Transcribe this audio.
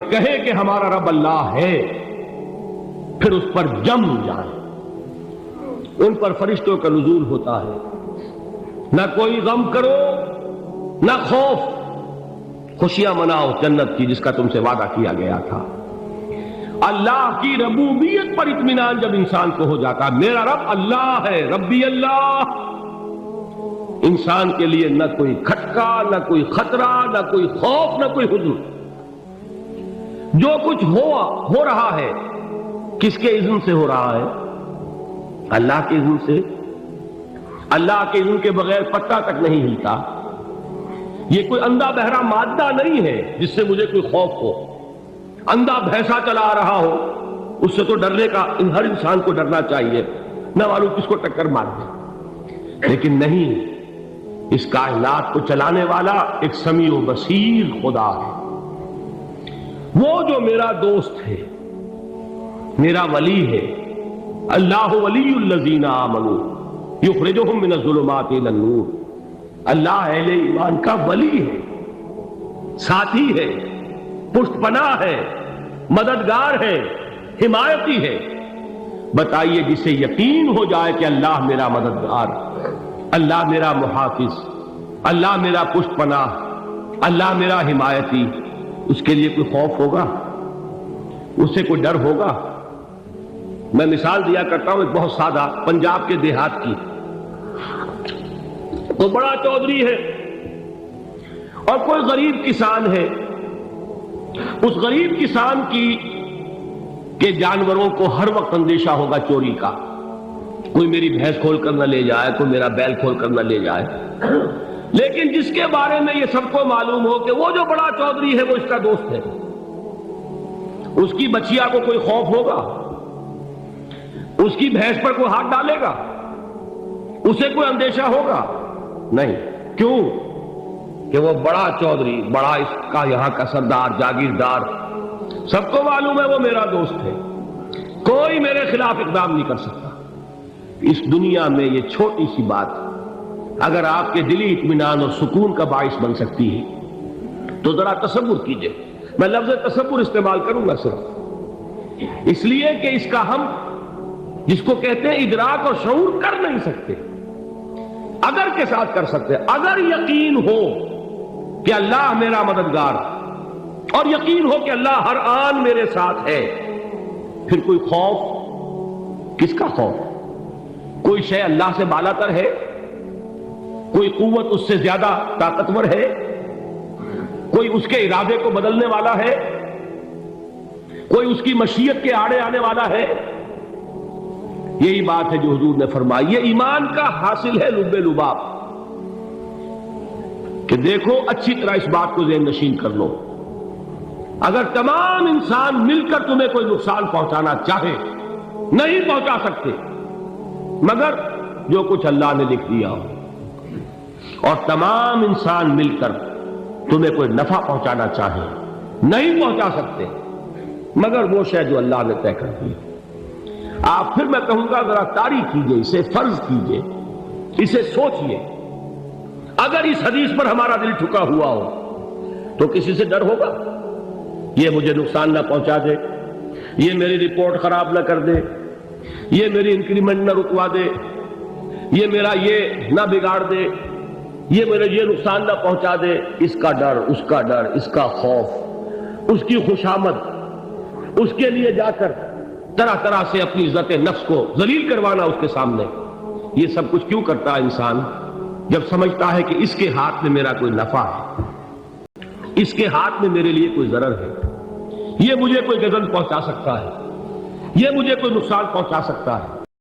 کہے کہ ہمارا رب اللہ ہے، پھر اس پر جم جائیں۔ ان پر فرشتوں کا نزول ہوتا ہے، نہ کوئی غم کرو نہ خوف، خوشیاں مناؤ جنت کی جس کا تم سے وعدہ کیا گیا تھا۔ اللہ کی ربوبیت پر اطمینان جب انسان کو ہو جاتا، میرا رب اللہ ہے، ربی اللہ، انسان کے لیے نہ کوئی کھٹکا، نہ کوئی خطرہ، نہ کوئی خوف، نہ کوئی حزن۔ جو کچھ ہو رہا ہے کس کے اذن سے ہو رہا ہے؟ اللہ کے اذن سے۔ اللہ کے اذن کے بغیر پتا تک نہیں ہلتا۔ یہ کوئی اندھا بہرا مادہ نہیں ہے جس سے مجھے کوئی خوف ہو۔ اندھا بھینسا چلا رہا ہو اس سے تو ڈرنے کا ہر انسان کو ڈرنا چاہیے، نہ معلوم کس کو ٹکر مار دے، لیکن نہیں، اس کائنات کو چلانے والا ایک سمیع و بصیر خدا ہے۔ وہ جو میرا دوست ہے، میرا ولی ہے، اللہ ولی الذین آمنوا یخرجہم من الظلمات الی النور، اللہ اہل ایمان کا ولی ہے، ساتھی ہے، پشت پناہ ہے، مددگار ہے، حمایتی ہے۔ بتائیے جسے یقین ہو جائے کہ اللہ میرا مددگار، اللہ میرا محافظ، اللہ میرا پشت پناہ، اللہ میرا حمایتی، اس کے لیے کوئی خوف ہوگا؟ اس سے کوئی ڈر ہوگا؟ میں مثال دیا کرتا ہوں ایک بہت سادہ، پنجاب کے دیہات کی۔ کوئی بڑا چودھری ہے اور کوئی غریب کسان ہے۔ اس غریب کسان کے جانوروں کو ہر وقت اندیشہ ہوگا چوری کا، کوئی میری بھینس کھول کر نہ لے جائے، کوئی میرا بیل کھول کر نہ لے جائے۔ لیکن جس کے بارے میں یہ سب کو معلوم ہو کہ وہ جو بڑا چودھری ہے وہ اس کا دوست ہے، اس کی بچیا کو کوئی خوف ہوگا؟ اس کی بھینس پر کوئی ہاتھ ڈالے گا؟ اسے کوئی اندیشہ ہوگا؟ نہیں۔ کیوں؟ کہ وہ بڑا چودھری، بڑا اس کا یہاں کا سردار، جاگیردار، سب کو معلوم ہے وہ میرا دوست ہے، کوئی میرے خلاف اقدام نہیں کر سکتا۔ اس دنیا میں یہ چھوٹی سی بات اگر آپ کے دلی اطمینان اور سکون کا باعث بن سکتی ہے تو ذرا تصور کیجئے۔ میں لفظ تصور استعمال کروں گا صرف اس لیے کہ اس کا ہم جس کو کہتے ہیں ادراک اور شعور کر نہیں سکتے، اگر کے ساتھ کر سکتے۔ اگر یقین ہو کہ اللہ میرا مددگار اور یقین ہو کہ اللہ ہر آن میرے ساتھ ہے، پھر کوئی خوف؟ کس کا خوف؟ کوئی شے اللہ سے بالاتر ہے؟ کوئی قوت اس سے زیادہ طاقتور ہے؟ کوئی اس کے ارادے کو بدلنے والا ہے؟ کوئی اس کی مشیت کے آڑے آنے والا ہے؟ یہی بات ہے جو حضور نے فرمائی۔ یہ ایمان کا حاصل ہے لب لباب، کہ دیکھو اچھی طرح اس بات کو ذہن نشین کر لو، اگر تمام انسان مل کر تمہیں کوئی نقصان پہنچانا چاہے نہیں پہنچا سکتے، مگر جو کچھ اللہ نے لکھ دیا ہو، اور تمام انسان مل کر تمہیں کوئی نفع پہنچانا چاہے نہیں پہنچا سکتے، مگر وہ شے جو اللہ نے طے کر دی۔ آپ پھر میں کہوں گا ذرا طاری کیجئے، اسے فرض کیجئے، اسے سوچئے۔ اگر اس حدیث پر ہمارا دل ٹھکا ہوا ہو تو کسی سے ڈر ہوگا؟ یہ مجھے نقصان نہ پہنچا دے، یہ میری رپورٹ خراب نہ کر دے، یہ میری انکریمنٹ نہ رکوا دے، یہ میرا یہ نہ بگاڑ دے، یہ میرے یہ نقصان نہ پہنچا دے۔ اس کا ڈر، اس کا ڈر، اس کا خوف، اس کی خوشامد، اس کے لیے جا کر طرح طرح سے اپنی عزت نفس کو ذلیل کروانا اس کے سامنے، یہ سب کچھ کیوں کرتا ہے انسان؟ جب سمجھتا ہے کہ اس کے ہاتھ میں میرا کوئی نفع ہے، اس کے ہاتھ میں میرے لیے کوئی ضرر ہے، یہ مجھے کوئی غضب پہنچا سکتا ہے، یہ مجھے کوئی نقصان پہنچا سکتا ہے،